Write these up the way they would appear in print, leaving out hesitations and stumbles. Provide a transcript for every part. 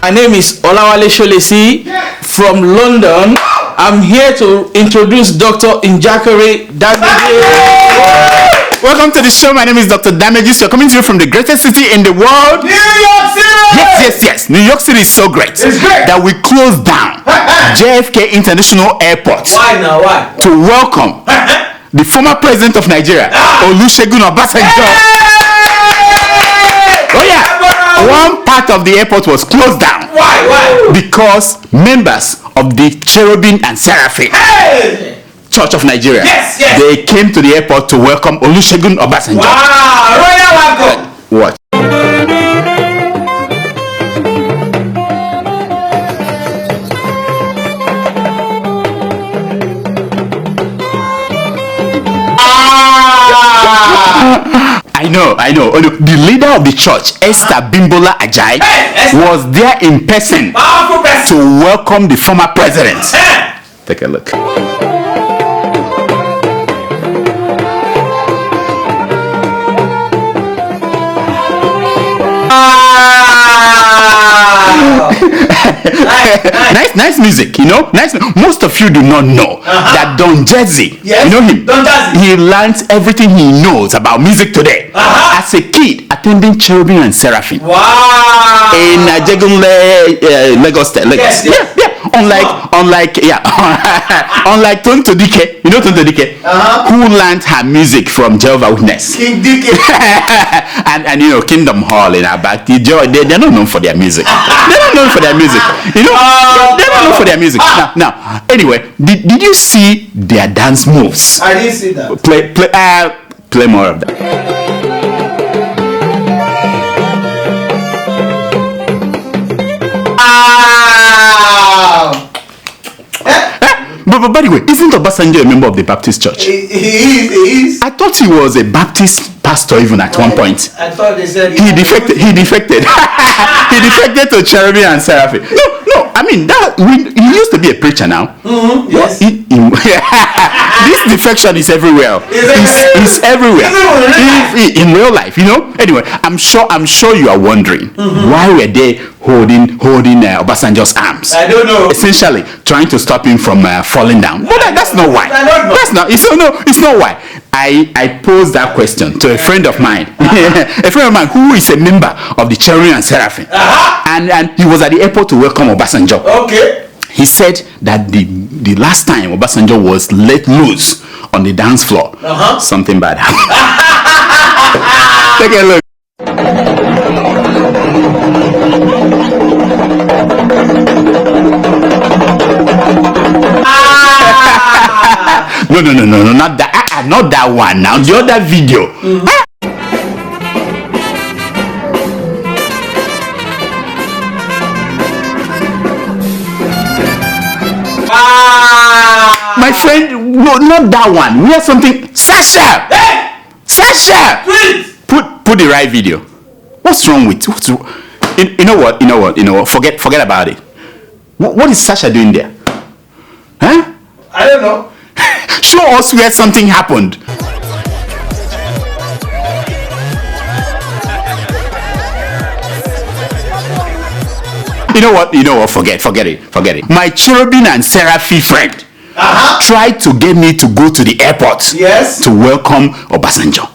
My name is Olawale Sholesi from London. I'm here to introduce Dr. Njakere Damages. Welcome to the show. My name is Dr. Damages. You're coming to you from the greatest city in the world. New York City! Yes. New York City is so great. It's great. That we closed down JFK International Airport. Why now? Why? To welcome the former president of Nigeria, Olusegun Obasanjo. Oh yeah. One part of the airport was closed down. Why? Because members of the Cherubim and Seraphim Church of Nigeria, they came to the airport to welcome Olusegun Obasanjo. Wow, royal welcome. What? I know. The leader of the church, Esther Bimbola Ajayi, was there in person to welcome the former president. Take a look. Nice music, you know. Most of you do not know that Don Jazzy, you know him. Don Jazzy. He learns everything he knows about music today as a kid attending Cherubim and Seraphim. Wow. In Lagos State. Yes. Unlike Tonto Dike, you know Tonto Dike, who learned her music from Jehovah's Witness. King Dike. and you know, Kingdom Hall in Abati, they're not known for their music. They're not known for their music. You know, they're not known for their music. Now, anyway, did you see their dance moves? I didn't see that. Play more of that. But by the way, isn't Obasanjo a member of the Baptist church? He is. I thought he was a Baptist pastor even at one point. I thought they said He defected. He defected to Cherubim and Seraphim. No. I mean, he used to be a preacher now. Yes. This defection is everywhere. It's everywhere. In real life, you know. Anyway, I'm sure you are wondering why were they holding Obasanjo's arms? I don't know. Essentially, trying to stop him from falling down. But that's not why. That's not. It's not why. I posed that question to a friend of mine, a friend of mine who is a member of the Cherubim and Seraphim, and he was at the airport to welcome Obasanjo. Okay. He said that the last time Obasanjo was let loose on the dance floor, something bad happened. Take a look. No, not that. Not that one. Now the other video. My friend, no, not that one. We have something. Sasha. Please. Put the right video. What's wrong with? You know what? Forget about it. What is Sasha doing there? Huh? I don't know. Show us where something happened. You know what? Forget it. My Cherubim and Seraphim friend tried to get me to go to the airport to welcome Obasanjo.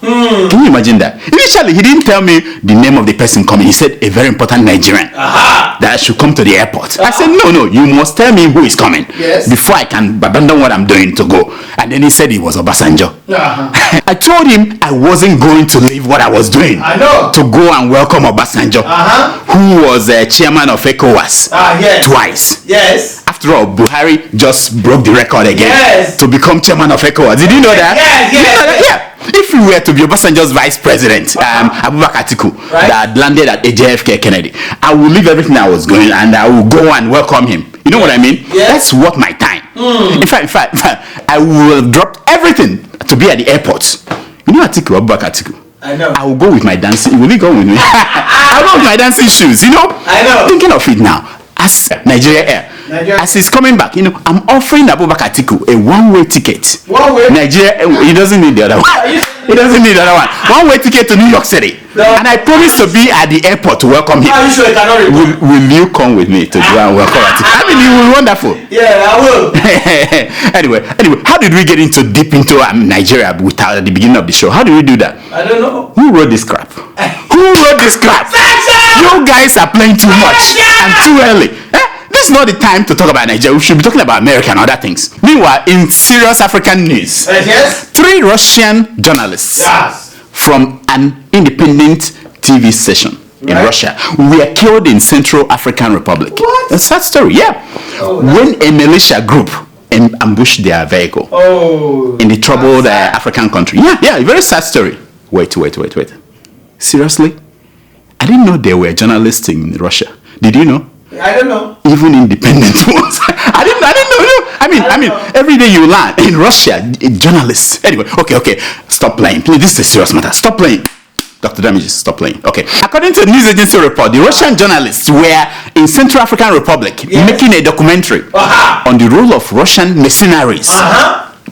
Can you imagine that? Initially, he didn't tell me the name of the person coming. He said a very important Nigerian that I should come to the airport. I said, no, you must tell me who is coming before I can abandon what I'm doing to go. And then he said it was Obasanjo. I told him I wasn't going to leave what I was doing to go and welcome Obasanjo, who was chairman of ECOWAS twice. Yes. After all, Buhari just broke the record again to become chairman of ECOWAS. Did you know that? Yeah. If you were to be Obasanjo's vice president, Abubakar Atiku, that landed at JFK Kennedy, I will leave everything I was going and I will go and welcome him. You know what I mean? That's worth my time. In fact, I will drop everything to be at the airport. You know Atiku, Abubakar Atiku? I know. I will go with my dancing. Will you go with me? I'll go with my dancing shoes, you know? I know. Thinking of it now. as Nigeria Air. As he's coming back, I'm offering Abubakar Atiku a one-way ticket. One way? Nigeria, he doesn't need the other one. He doesn't need the other one. One-way ticket to New York City. And I promise to be at the airport to welcome him. Are you sure you cannot report? Will you come with me to go and welcome Atiku? I mean, it will be wonderful. Yeah, I will. Anyway, how did we get deep into Nigeria at the beginning of the show? How did we do that? I don't know. Who wrote this crap? Who wrote this crap? You guys are playing too much and too early. This is not the time to talk about Nigeria. We should be talking about America and other things. Meanwhile, in serious African news, Yes? 3 Russian journalists from an independent TV station in Russia were killed in Central African Republic. What? A sad story, yeah. When a militia group ambushed their vehicle in the troubled African country. Yeah, a very sad story. Wait. Seriously? I didn't know there were journalists in Russia. Did you know? I don't know. Even independent ones. I didn't know. I mean, every day you learn in Russia, journalists. Anyway, okay. Stop playing. Please, this is a serious matter. Stop playing. Dr. Damages, stop playing. Okay. According to a news agency report, the Russian journalists were in Central African Republic making a documentary on the role of Russian mercenaries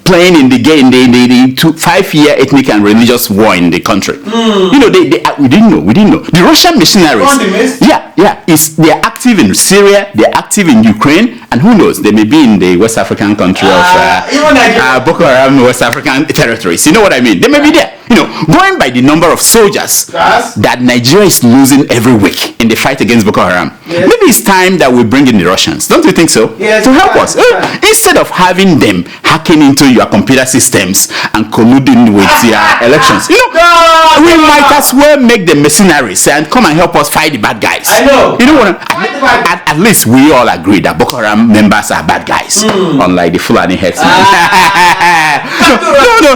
playing in the 5-year ethnic and religious war in the country. We didn't know. The Russian mercenaries, they are active in Syria, they are active in Ukraine, and who knows, they may be in the West African country of Boko Haram, West African territories. You know what I mean? They may be there. Going by the number of soldiers that Nigeria is losing every week in the fight against Boko Haram, maybe it's time that we bring in the Russians. Don't you think so? Yes, to help us. Instead of having them hacking into your computer systems and colluding with your elections, we might as well make them mercenaries and come and help us fight the bad guys. I know. You know what? At least we all agree that Boko Haram members are bad guys, unlike the Fulani headsmen.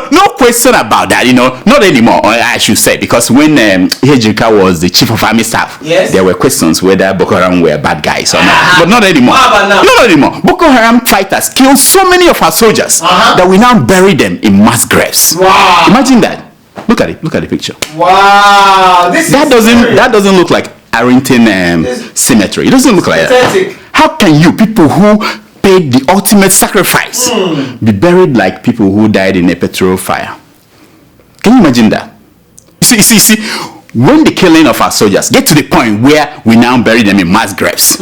No question about that. Not anymore, I should say, because when Ejika was the chief of army staff, there were questions whether Boko Haram were bad guys or not. But not anymore. Not anymore. Boko Haram fighters killed so many of our soldiers that we now bury them in mass graves. Wow. Imagine that. Look at it. Look at the picture. Wow. That doesn't look like Arlington Cemetery. It doesn't look like that. How can you, people who paid the ultimate sacrifice, be buried like people who died in a petrol fire? Can you imagine that? See, when the killing of our soldiers get to the point where we now bury them in mass graves,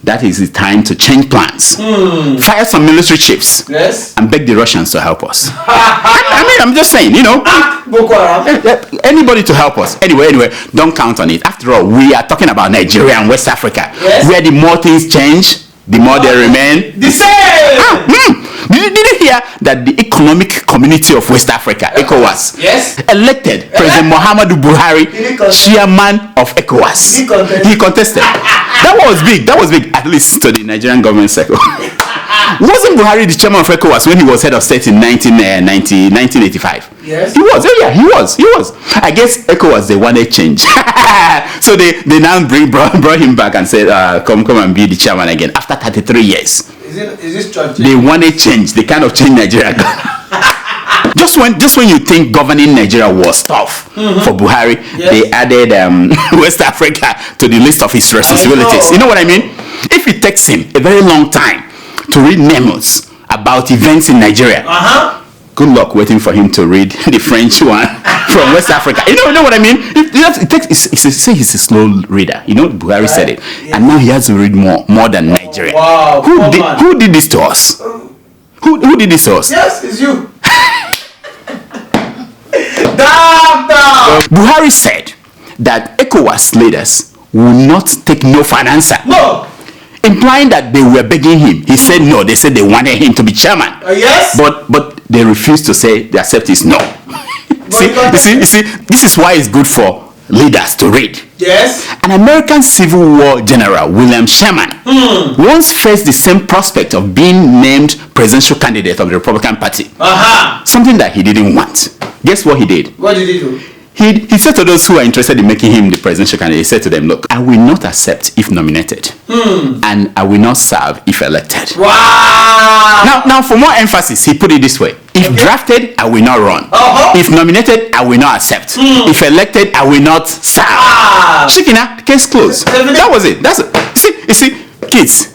that is the time to change plans. Fire some military chiefs and beg the Russians to help us. I'm just saying, anybody to help us. Anyway, don't count on it. After all, we are talking about Nigeria and West Africa, where the more things change, the more they remain the same. Did you hear that the Economic Community of West Africa, ECOWAS, elected President Muhammadu Buhari chairman of ECOWAS? He contested. That was big, at least to the Nigerian government circle. Wasn't Buhari the chairman of ECOWAS when he was head of state in 1985? Yes. He was. He was. I guess ECOWAS, they wanted change. So they now brought him back and said, come and be the chairman again after 33 years. Is this strategy? They wanted change. They kind of changed Nigeria. Just when you think governing Nigeria was tough for Buhari, they added West Africa to the list of his responsibilities. You know what I mean? If it takes him a very long time to read memos about events in Nigeria, good luck waiting for him to read the French one from West Africa. You know what I mean? He's a slow reader. Buhari said it. And now he has to read more than Nigeria. Wow. Who did this to us? Who did this to us? Yes, it's you. Buhari said that ECOWAS leaders will not take no for an answer. No. Implying that they were begging him. He said no. They said they wanted him to be chairman. Yes. But they refused to say they accept his no. You see, this is why it's good for leaders to read. Yes. An American Civil War general, William Sherman, once faced the same prospect of being named presidential candidate of the Republican Party. Something that he didn't want. Guess what he did? What did he do? He said to those who are interested in making him the presidential candidate, he said to them, look, I will not accept if nominated. And I will not serve if elected. Wow. Now, for more emphasis, he put it this way. If drafted, I will not run. If nominated, I will not accept. If elected, I will not serve. Shikina, case closed. That was it. You see,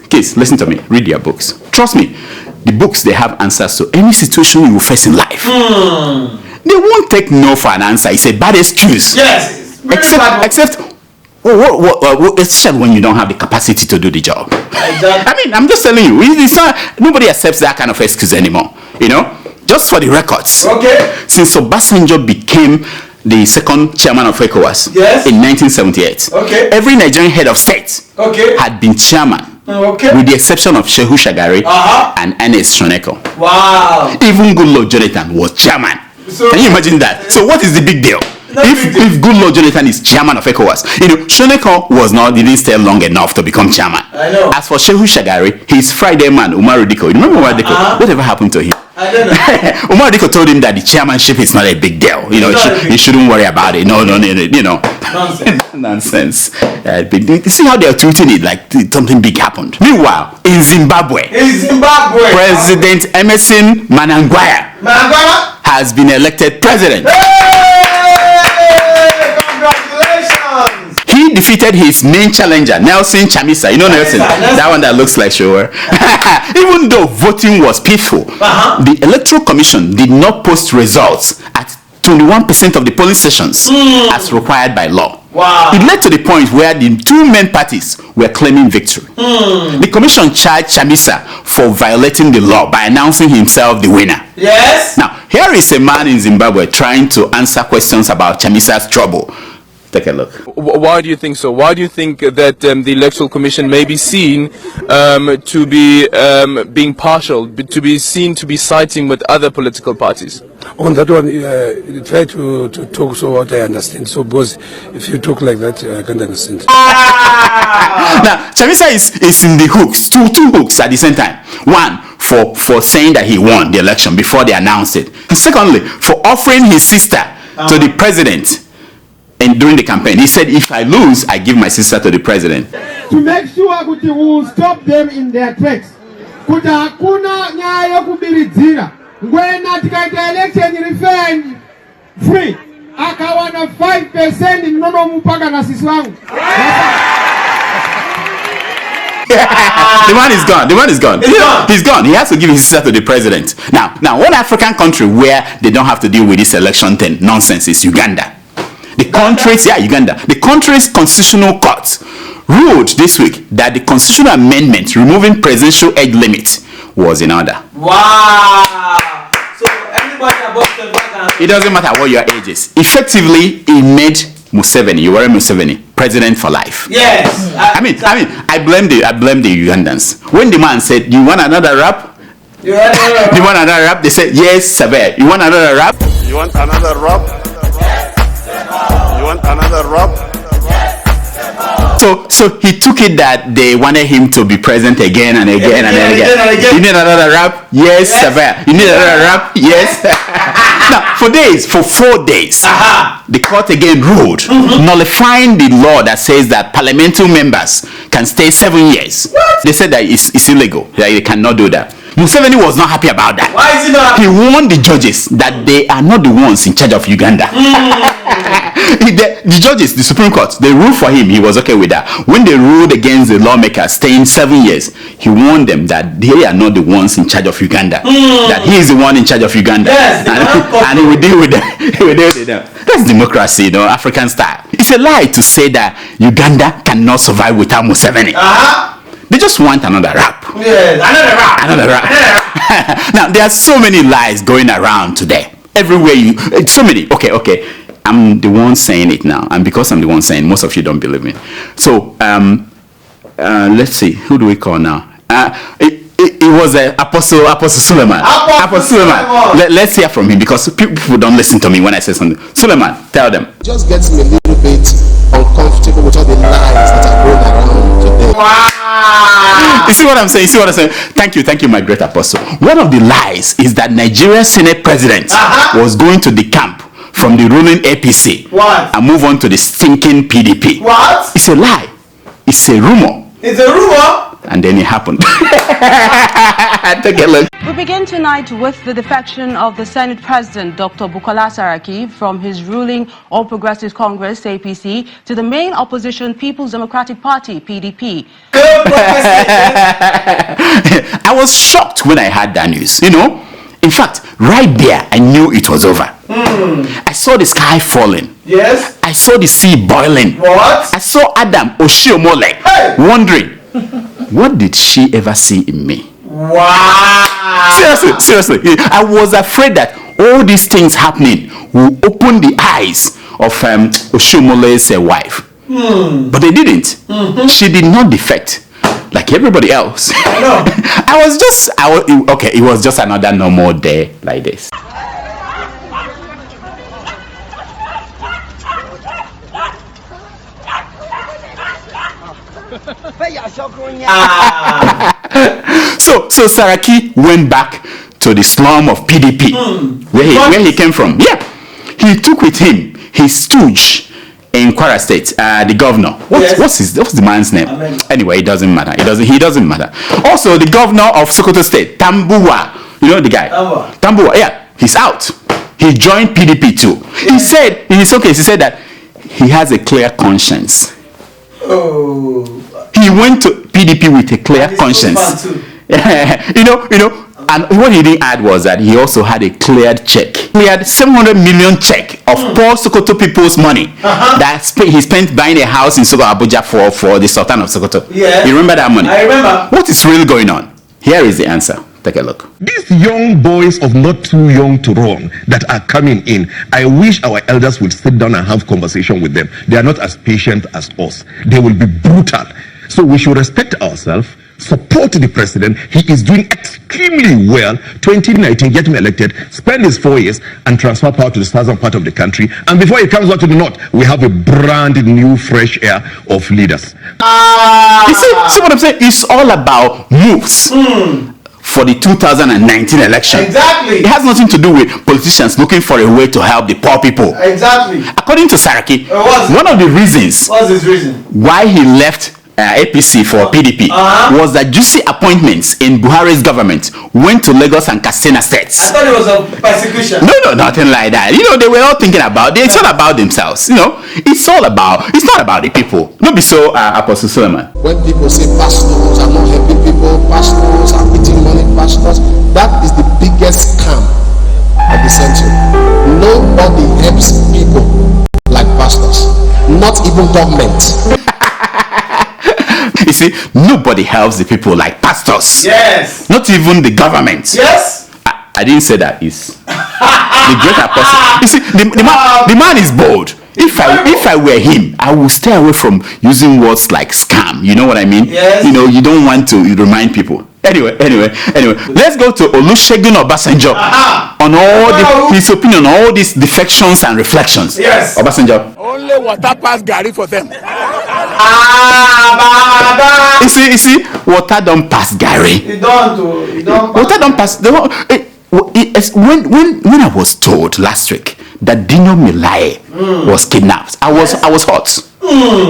Kids, listen to me. Read their books. Trust me, the books, they have answers to any situation you will face in life. They won't take no for an answer. It's a bad excuse. Yes. Except especially when you don't have the capacity to do the job. Exactly. I mean, I'm just telling you, it's not, nobody accepts that kind of excuse anymore. You know, just for the records. Okay. Since Obasanjo became the second chairman of ECOWAS in 1978, every Nigerian head of state had been chairman. With the exception of Shehu Shagari and Ernest Shoneko. Wow. Even Goodluck Jonathan was chairman. So, can you imagine that? So what is the big deal? If Goodluck Jonathan is chairman of ECOWAS, you know, Shoneko didn't stay long enough to become chairman. I know. As for Shehu Shagari, his Friday man, Umaru Diko. You remember Umaru Diko? Whatever happened to him? I don't know. Umaru Diko told him that the chairmanship is not a big deal. You know, he shouldn't worry about it. No, you know. Nonsense. You see how they are treating it like something big happened. Meanwhile, in Zimbabwe, President Emerson Mnangagwa has been elected president. Congratulations! He defeated his main challenger, Nelson Chamisa. You know Nelson? That one that looks like Shower. Even though voting was peaceful, the Electoral Commission did not post results at 21% of the polling stations as required by law. Wow. It led to the point where the two main parties were claiming victory. The commission charged Chamisa for violating the law by announcing himself the winner. Yes. Now, here is a man in Zimbabwe trying to answer questions about Chamisa's trouble. Take a look. Why do you think so? Why do you think that the Electoral Commission may be seen to be being partial, to be seen to be siding with other political parties? On that one, try to talk so what I understand. So, because if you talk like that, I can't understand. Now, Chamisa is in the hooks, two hooks at the same time. One, for saying that he won the election before they announced it. And secondly, for offering his sister to the president. And during the campaign, he said, if I lose, I give my sister to the president. To make sure that we will stop them in their tracks. Kuti hakuna nyaya kubiridzira. Ngwena tikaita election referendum free. Akawana 5% ninonomupaka na sisi wangu. The man is gone. He's gone. He has to give his sister to the president. Now, one African country where they don't have to deal with this election thing nonsense is Uganda. Uganda. The country's constitutional court ruled this week that the constitutional amendment removing presidential age limit was in order. Wow! So anybody above 25, it doesn't matter what your age is. Effectively, it made Yoweri Museveni president for life. Yes. I blame the Ugandans. When the man said, "You want another rap?" You want another rap? They said, "Yes, sir. You want another rap?" You want another rap? Another rap? So he took it that they wanted him to be president again and again. You need another rap? Yes, sir. You need another rap? Yes. Now, for 4 days, the court again ruled, nullifying the law that says that parliamentary members can stay 7 years. What? They said that it's illegal. That they cannot do that. Museveni was not happy about that. Why is he not? He warned the judges that they are not the ones in charge of Uganda. The judges, the Supreme Court, they ruled for him. He was okay with that. When they ruled against the lawmakers staying 7 years, he warned them that they are not the ones in charge of Uganda. That he is the one in charge of Uganda. Yes, and he will deal with them. That's democracy, African style. It's a lie to say that Uganda cannot survive without Museveni. They just want another rap. Yes, another rap. Now, there are so many lies going around today. Everywhere so many. Okay. I'm the one saying it now. And because I'm the one saying, most of you don't believe me. So, let's see. Who do we call now? It was Apostle Suleiman. Apostle Suleiman. Let's hear from him because people don't listen to me when I say something. Suleiman, tell them. It just gets me a little bit uncomfortable with all the lies that are going around today. Wow. You see what I'm saying? Thank you, my great apostle. One of the lies is that Nigeria's Senate president was going to the camp from the ruling APC and move on to the stinking PDP. What? It's a lie. It's a rumor. It's a rumor? And then it happened. Take a look. We begin tonight with the defection of the Senate President, Dr. Bukola Saraki, from his ruling All Progressives Congress, APC, to the main opposition People's Democratic Party, PDP. I was shocked when I heard that news, you know. In fact, right there, I knew it was over. I saw the sky falling. Yes. I saw the sea boiling. What? I saw Adam Oshiomole wondering, what did she ever see in me? Wow. Seriously. I was afraid that all these things happening will open the eyes of Oshiomole's wife. But they didn't. She did not defect like everybody else. No. It was just another normal day like this. So Saraki went back to the slum of PDP, where he came from. Yeah, he took with him his stooge in Kwara State, the governor. What's the man's name? Anyway, it doesn't matter. He doesn't matter. Also, the governor of Sokoto State, Tambuwa. You know the guy? Tambuwa. Yeah, he's out. He joined PDP too. He said in his own case, he said that he has a clear conscience. Oh. He went to PDP with a clear conscience. you know, and what he didn't add was that he also had a cleared check. He had 700 million check of poor Sokoto people's money that he spent buying a house in Sokoto, Abuja for the Sultan of Sokoto. Yeah. You remember that money? I remember. What is really going on? Here is the answer. Take a look. These young boys of not too young to run that are coming in, I wish our elders would sit down and have conversation with them. They are not as patient as us. They will be brutal. So we should respect ourselves, support the president. He is doing extremely well. 2019, get him elected, spend his 4 years and transfer power to the southern part of the country. And before he comes back to the north, we have a brand new fresh air of leaders. You see what I'm saying? It's all about moves. For the 2019 election. Exactly. It has nothing to do with politicians looking for a way to help the poor people. Exactly. According to Saraki, one of the reasons What's his reason? why he left APC for PDP was that juicy appointments in Buhari's government went to Lagos and Katsina states. I thought it was a persecution. No, nothing like that. You know, they were all thinking about it. It's all about themselves. You know, it's not about the people. Don't be so Apostle Solomon. When people say pastors are not helping people, pastors are eating money, pastors, that is the biggest scam of the century. Nobody helps people like pastors, not even government. You see, nobody helps the people like pastors. Yes. Not even the government. Yes. I didn't say that. It's the great apostle. You see, the man is bold. If I were him, I would stay away from using words like scam. You know what I mean? Yes. You know, you don't want to remind people. Anyway, let's go to Olusegun Obasanjo on his opinion on all these defections and reflections. Yes. Obasanjo. Only water pass Gary for them. You see, water don't pass Gary. You don't. Water don't pass. When I was told last week that Dino was kidnapped, I was hot.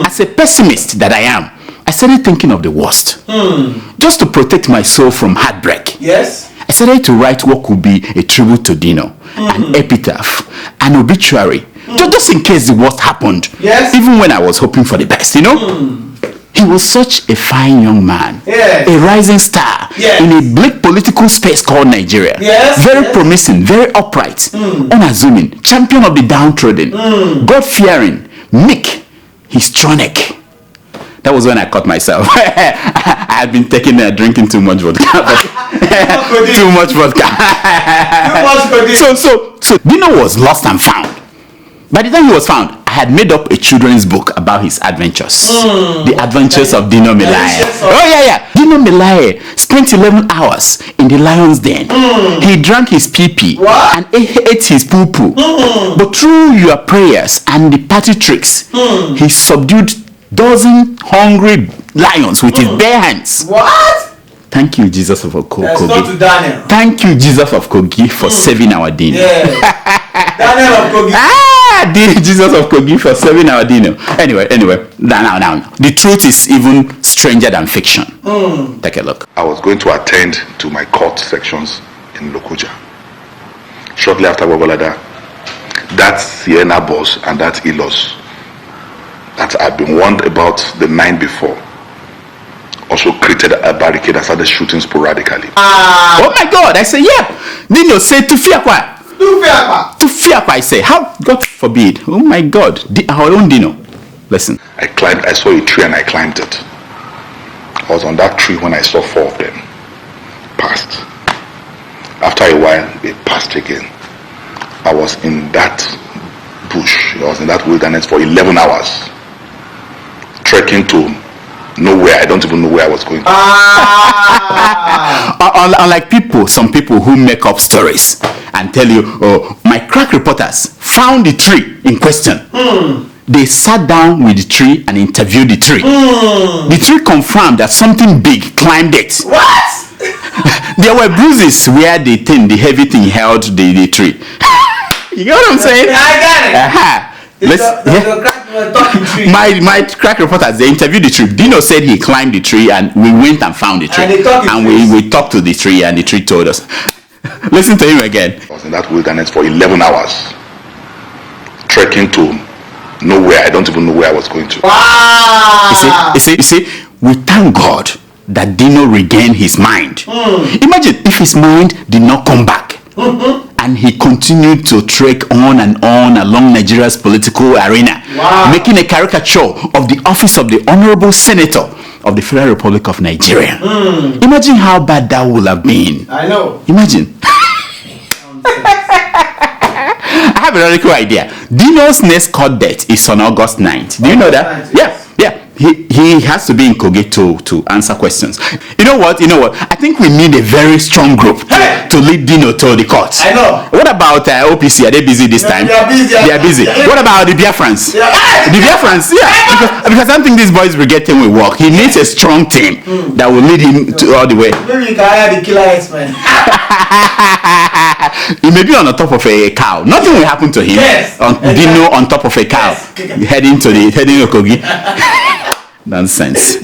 As a pessimist that I am, I started thinking of the worst. Just to protect my soul from heartbreak. Yes. I started to write what could be a tribute to Dino, an epitaph, an obituary, just in case the worst happened. Yes. Even when I was hoping for the best, you know. He was such a fine young man, yes. A rising star in a bleak political space called Nigeria. Yes. Very promising, very upright, unassuming, champion of the downtrodden, God-fearing, meek, histrionic. That was when I caught myself. I had been drinking too much vodka. Too much vodka. So Dino was lost and found. By the time he was found, I had made up a children's book about his adventures. The adventures of Dino Melaye. Oh yeah. Dino Melaye spent 11 hours in the lion's den. He drank his pee-pee and ate his poo-poo. But through your prayers and the party tricks, he subdued dozen hungry lions with his bare hands. What? Thank you, Jesus of Kogi. That's not to Daniel. Thank you, Jesus of Kogi, for saving our Dino. Yeah. Daniel of Kogi. Jesus of Kogi for serving our Dino. Anyway, now. The truth is even stranger than fiction. Take a look. I was going to attend to my court sections in Lokoja. Shortly after Babalada, that Sienna boss and that Ilos that I've been warned about the night before also created a barricade and started shooting sporadically. Oh my God! I say, yeah. Dino said to Fiakwa. To Fiakwa, I say, how? God forbid. Oh my God! Our own Dino. Listen. I saw a tree and I climbed it. I was on that tree when I saw 4 of them passed. After a while, they passed again. I was in that bush, I was in that wilderness for 11 hours, trekking to nowhere. I don't even know where I was going. Unlike some people who make up stories and tell you, oh, my crack reporters found the tree in question. They sat down with the tree and interviewed the tree. The tree confirmed that something big climbed it. What? There were bruises where the heavy thing held the tree. You get what I'm saying? Yeah, I got it. My crack reporters, they interviewed the tree. Dino said he climbed the tree and we went and found the tree. And we talked to the tree and the tree told us. Listen to him again. I was in that wilderness for 11 hours, trekking to nowhere. I don't even know where I was going to. Wow. You see, we thank God that Dino regained his mind. Imagine if his mind did not come back. And he continued to trek on and on along Nigeria's political arena, making a caricature of the office of the Honorable Senator of the Federal Republic of Nigeria. Imagine how bad that would have been. I know. Imagine. I have a very cool idea. Dino's next court date is on August 9th. Do you know that? Yeah. He has to be in Kogi to answer questions. You know what? I think we need a very strong group to lead Dino to the court. I know. What about OPC? Are they busy this time? They are busy. They are busy. What about the Biafrans? Yeah. The Biafrans, yeah. Because I don't think this boys brigade team will work. He needs a strong team that will lead him to all the way. Maybe you can hire the killer X-Men. He may be on the top of a cow. Nothing will happen to him. Yes. Dino on top of a cow, Yes. heading to Kogi. Nonsense.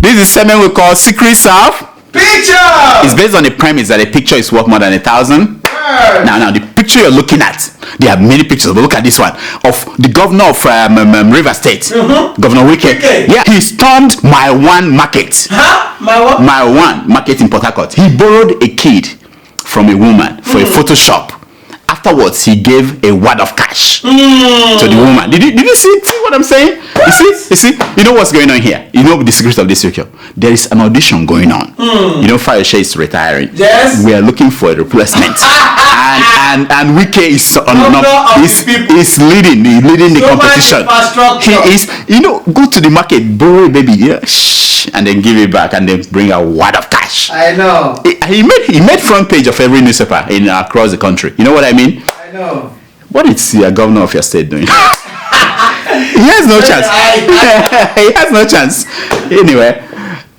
This is a segment we call Secret South. Picture! It's based on the premise that a picture is worth more than 1,000. Now, the picture you're looking at, there are many pictures, but look at this one of the governor of River State, Governor Wike. Yeah, he stormed My One Market. My One Market in Port Harcourt. He borrowed a kid from a woman for a Photoshop. Afterwards, he gave a wad of cash to the woman. Did you see what I'm saying? You see, you know what's going on here? You know the secret of this picture? There is an audition going on. You know, Fayoshe is retiring. Yes. We are looking for a replacement. and Wike is leading the competition. He is, go to the market, borrow a baby, and then give it back, and then bring a wad of cash. I know. He made front page of every newspaper across the country. You know what I mean? I know. What is the governor of your state doing? He has no chance. He has no chance. Anyway,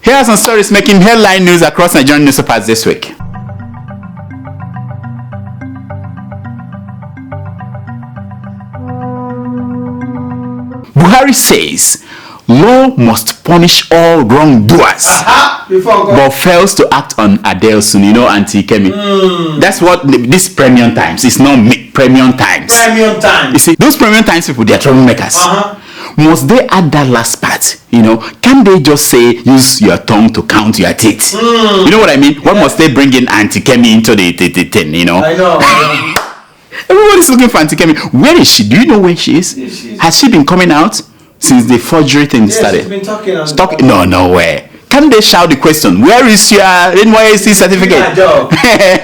here are some stories making headline news across Nigerian newspapers this week. Buhari says law must punish all wrongdoers, but fails to act on Adelsun, anti-Kemi. That's what this Premium Times. It's not Premium Times. Premium Times. You see, those Premium Times people, they are troublemakers. Must they add that last part? Can they just say, use your tongue to count your teeth? You know what I mean? What must they bring in anti-Kemi into the thing, I know. Everybody's looking for anti-Kemi. Where is she? Do you know where she is? Has she been coming out since the forgery thing started? She's been talking on No way. Can they shout the question? Where is your NYSC certificate?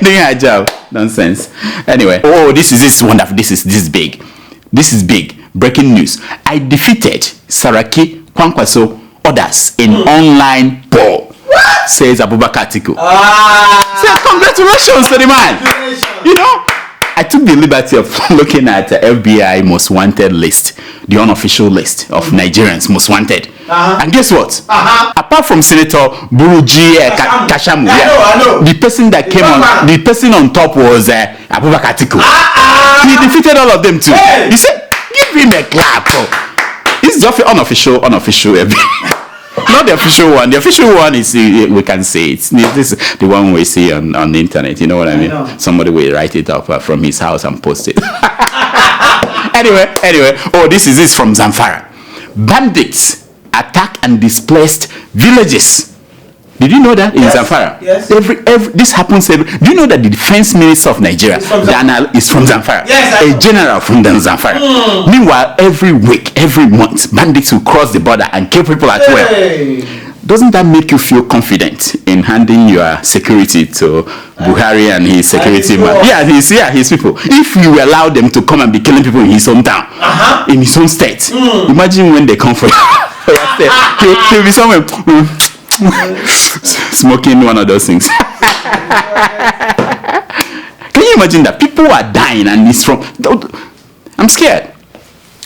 Doing her job. Nonsense. Anyway. Oh, this is wonderful. This is big. This is big. Breaking news. I defeated Saraki, Kwankwaso, others in online poll. What? Says Abubakar Atiku. Say congratulations to the man. I took the liberty of looking at the FBI most wanted list, the unofficial list of Nigerians most wanted. And guess what? Apart from Senator Buruji Kashamu, I know. the person that came on, the person on top was Abubakar Atiku. He defeated all of them too. Hey. You said, give him a clap. This is the unofficial. Not the official one. The official one is, we can say, this is the one we see on the internet. You know what I mean? Somebody will write it up from his house and post it. Anyway. Oh, this is from Zamfara. Bandits attack and displaced villages. Did you know that in Zamfara? Yes. Every this happens every. Do you know that the defense minister of Nigeria is from Zamfara? Yes, a general from Zamfara. Meanwhile, every week, every month, bandits will cross the border and kill people at will. Doesn't that make you feel confident in handing your security to Buhari and his security man? His people. If you allow them to come and be killing people in his hometown, in his own state, imagine when they come for your state. He'll be somewhere smoking one of those things. Can you imagine that people are dying and it's from? I'm scared.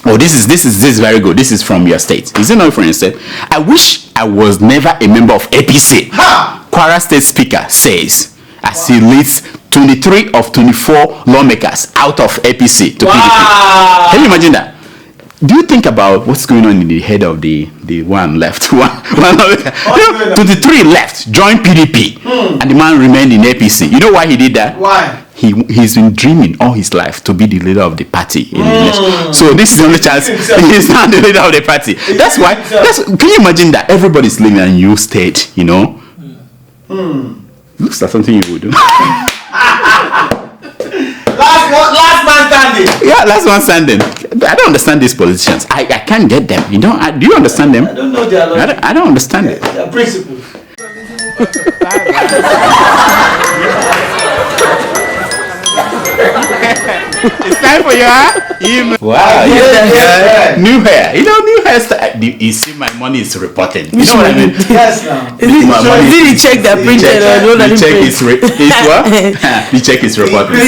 Oh, this is very good. This is from your state. Is it not from your state? I wish I was never a member of APC. Kwara State Speaker says as he leads 23 of 24 lawmakers out of APC to PDP. Can you imagine that? Do you think about what's going on in the head of the one left? One 23 left, joined PDP, and the man remained in APC. You know why he did that? Why? He's been dreaming all his life to be the leader of the party in the election. So this is the only chance he's not the leader of the party. That's why. Can you imagine that everybody's leaving and you stayed? You know, looks like something you would do. Last man standing. Yeah, last one standing. I don't understand these politicians. I can't get them. You know? Do you understand them? I don't know their logic. I don't understand it. Their principles. It's time for your email. Wow. New hair. You know, new hairstyle. You see, my money is reporting. You know what I mean? Yes, now. Did he check that printed or the check is what? The check is reporting.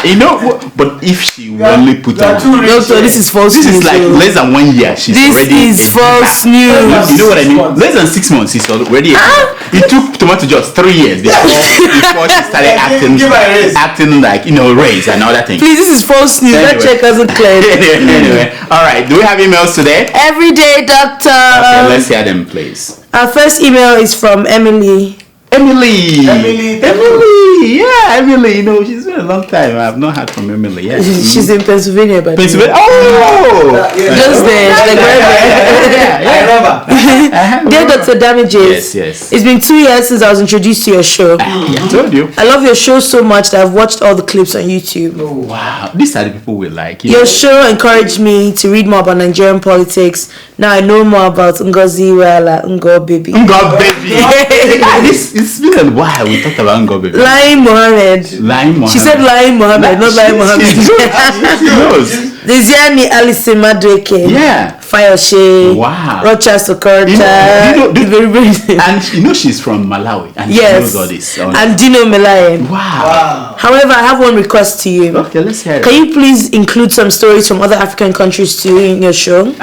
You know, but if she only put on. Doctor, this is false news. This is like less than 1 year. She's already. This is false news. You know what I mean? Less than 6 months. She's already. It took Tomato just 3 years before she started acting like, you know, race and all that thing. Please, this is false news. That check hasn't cleared. Anyway, all right. Do we have emails today? Every day, doctor. Okay, let's hear them, please. Our first email is from Emily. Emily. Yeah, Emily. You know, she's been a long time. I have not heard from Emily. Yeah. She's in Pennsylvania, but Pennsylvania. Oh, just there. I remember. Dear Dr. Damages. Yes. It's been 2 years since I was introduced to your show. I told you. I love your show so much that I've watched all the clips on YouTube. Oh, wow. These are the people we like. Your show encouraged me to read more about Nigerian politics. Now I know more about Ngozi Iweala, Ngo Baby. It's been a while we talked about Ngo Baby. Lying Mohammed. She said Lying Mohammed, not Lying Mohammed. She knows. Diziani Alison Madreke. Yeah. Fayoshe. Wow. Rochester Korta. And you know she's from Malawi. And she knows all this. And Dino Melaye. Wow. However, I have one request to you. Okay, let's hear it. Can you please include some stories from other African countries too in your show?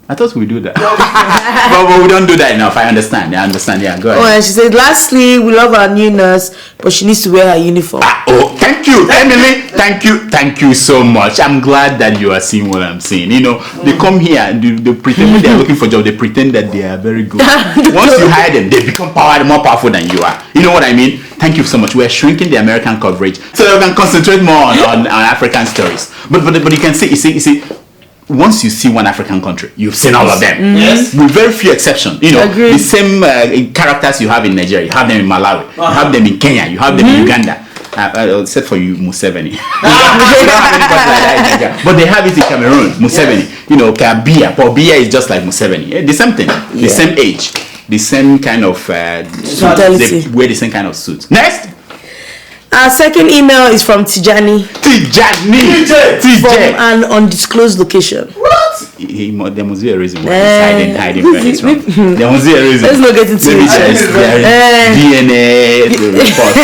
I thought we do that. but we don't do that enough. I understand. Yeah, go ahead. Oh, and she said, lastly, we love our new nurse, but she needs to wear her uniform. Thank you, Emily. Thank you so much. I'm glad that you are seeing what I'm seeing. You know, they come here and they pretend when they are looking for a job, they pretend that they are very good. Once you hire them, they become more powerful than you are. You know what I mean? Thank you so much. We're shrinking the American coverage so that we can concentrate more on African stories. But you can see, you see, once you see one African country, you've seen all of them. Yes. With very few exceptions. You know, the same characters you have in Nigeria, you have them in Malawi, you have them in Kenya, you have them in Uganda. Except for you, Museveni. But they have it in Cameroon, Museveni. Yes. You know, Paul Biya is just like Museveni. The same thing, the same age, the same kind of they wear the same kind of suits. Next. Our second email is from Tijani. TJ. From an undisclosed location. What? there must be a reason why he's hiding where he's from. There must be a reason. Let's not get into it. DNA report.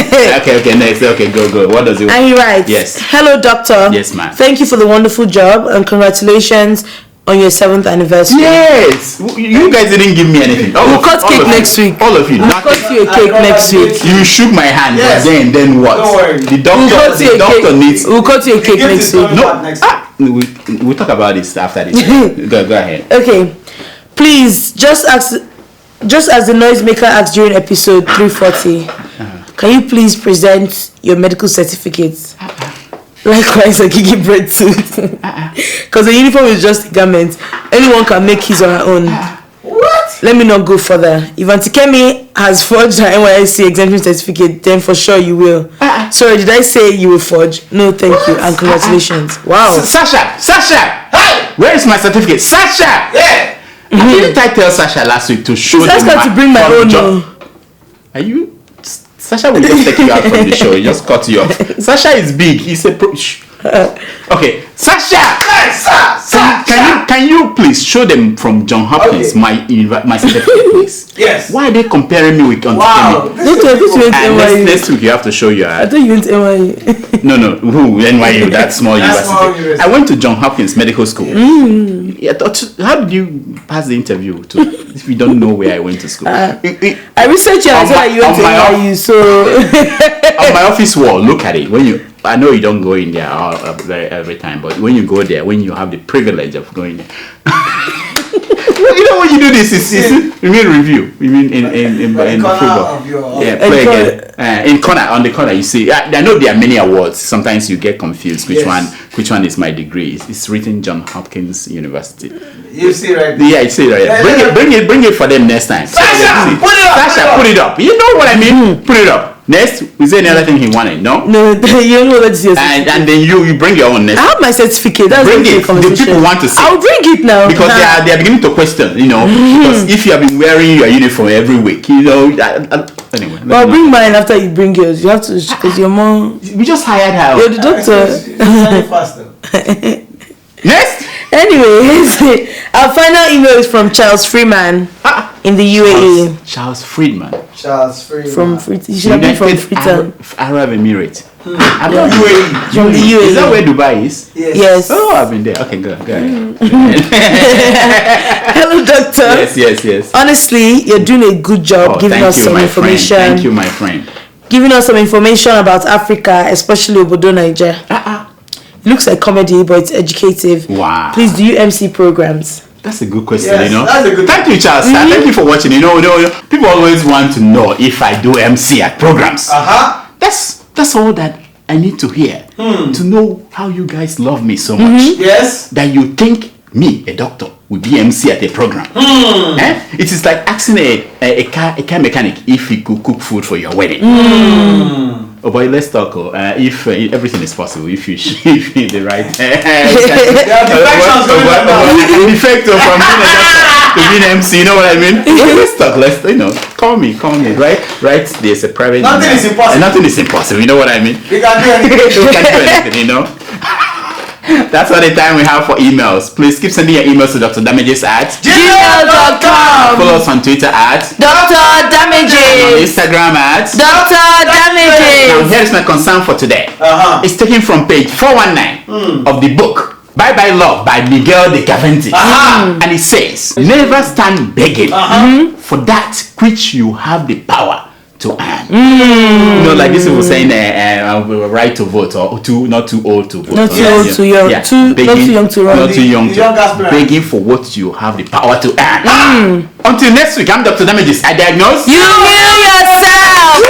Okay, next. Okay, go. What does it want? And he writes, yes. Hello, doctor. Yes, ma'am. Thank you for the wonderful job and congratulations on your 7th anniversary. Yes. You guys didn't give me anything. We'll cut cake next week. All of you. We'll cut you a cake next week. You shook my hand, yes. but then what? Don't worry. The doctor needs. We'll cut you a cake next week. No. We'll talk about this after this. Go ahead. Okay. Please, just as the noisemaker asked during episode 340, can you please present your medical certificates? Likewise, a Gigi bread too. Because the uniform is just a garment. Anyone can make his or her own. What? Let me not go further. If Auntie Kemi has forged her NYSC exemption certificate, then for sure you will. Sorry, did I say you will forge? No, thank you, and congratulations. Wow. Sasha! Hey! Where is my certificate? Sasha! Yeah! Didn't I tell Sasha last week to show them her to bring my own job? Are you... Sasha will just take you out from the show. He just cut you off. Sasha is big. He's a pro... Okay. Sasha! Yes, Can you please show them from John Hopkins my certificate, please? Yes. Why are they comparing me with Wow. next week you have to show your... I thought you went to NYU. No. Who? NYU, that small university. I went to John Hopkins Medical School. Yeah, how did you pass the interview if you don't know where I went to school? I researched you and saw that you went to NYU, so... On my office wall, look at it. I know you don't go in there every time, but when you go there, when you have the privilege of going there, you know when you do this, you mean review, you mean in football. Yeah, play again. On the corner, you see. I know there are many awards. Sometimes you get confused which one is my degree. It's written John Hopkins University. You see right there. Yeah, you see right there. Bring it for them next time. Sasha, put it up. Sasha, put it up. You know what I mean? Put it up. Next, is there any other thing he wanted? No, you don't know that's your and then you bring your own next. I have my certificate. That's bring it. The people want to see. I'll bring it now because they are beginning to question. Because if you have been wearing your uniform every week, anyway. Well, bring mine after you bring yours. You have to because your mom. We just hired her. You're the doctor. Next. Anyway, our final email is from Charles Freeman in the UAE. Charles Friedman. From Freetown. You should have been from Freetown. Arab Emirate. I'm not UAE. From the UAE. Is that where Dubai is? Yes. Oh, I've been there. Okay, go ahead. Hello, doctor. Yes. Honestly, you're doing a good job giving us some information. Thank you, my friend. Giving us some information about Africa, especially Obodo, Niger. It looks like comedy, but it's educative. Wow. Please, do you MC programs? That's a good question, Yes, that's a good Thank you, Charles. Thank you for watching. People always want to know if I do MC at programs. That's all that I need to hear. To know how you guys love me so much. Yes. That you think me, a doctor, will be MC at a program. It is like asking a car mechanic if he could cook food for your wedding. Oh boy, let's talk. If everything is possible, if you the right defector from being a doctor to being MC, you know what I mean? Let's talk. Call me. Right? There's a private. Nothing is impossible. Nothing is impossible. You know what I mean? We can do anything. We can do anything. That's all the time we have for emails. Please keep sending your emails to Dr. Damages at gmail.com. Follow us on Twitter at Dr. Damages. On Instagram at Dr. Damages. Now here's my concern for today. It's taken from page 419 of the book Bye Bye Love by Miguel de Gavendi. And it says, never stand begging for that which you have the power to earn. Like this was saying right to vote or not too old to vote. Not too old to young. Not too young to run. Not too young to begging for what you have the power to earn. Until next week, I'm Dr. Damages. I diagnose. You heal yourself.